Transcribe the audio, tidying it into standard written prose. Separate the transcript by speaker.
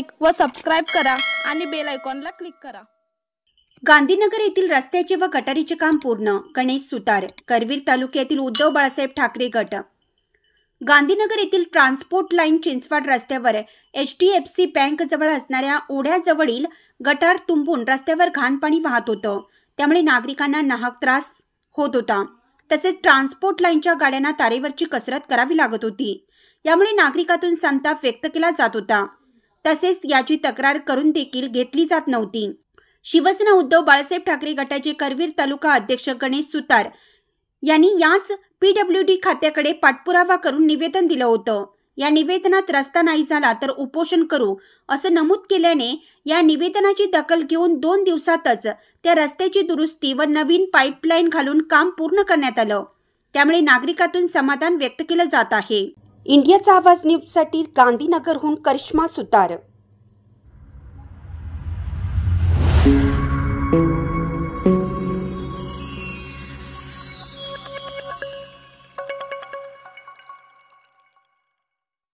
Speaker 1: Like व subscribe करा आणि बेल आयकॉनला क्लिक करा।
Speaker 2: गांधीनगर येथील रस्त्याचे व गटारीचे काम पूर्ण। गणेश सुतार, करवीर तालुक्यातील उद्धव बाळासाहेब ठाकरे गट। गांधीनगर येथील ट्रान्सपोर्ट लाईन चिंचवाड रस्त्यावर HDFC बँक जवळ असणाऱ्या ओढ्याजवळील गटार तुंबून रस्त्यावर घाण पाणी वाहत होतं, त्यामुळे नागरिकांना नाहक त्रास होत होता। तसेच ट्रान्सपोर्ट लाईनच्या गाड्यांना तारेवरची कसरत करावी लागत होती, यामुळे नागरिकातून संताप व्यक्त केला जात होता। तसेच याची तक्रार करून देखील घेतली जात नव्हती। शिवसेना उद्धव बाळासाहेब ठाकरे गटाचे करवीर तालुका अध्यक्ष गणेश सुतार यांनी याच PWD खात्याकडे पाठपुरावा करून निवेदन दिलं होतं। या निवेदनात रस्ता नाही झाला तर उपोषण करू असं नमूद केल्याने या निवेदनाची दखल घेऊन 2 दिवसातच त्या रस्त्याची दुरुस्ती व नवीन पाईपलाईन घालून काम पूर्ण करण्यात आलं। त्यामुळे नागरिकातून समाधान व्यक्त केलं जात आहे। इंडियाचा आवाज न्यूजसाठी गांधीनगरहून करिश्मा सुतार।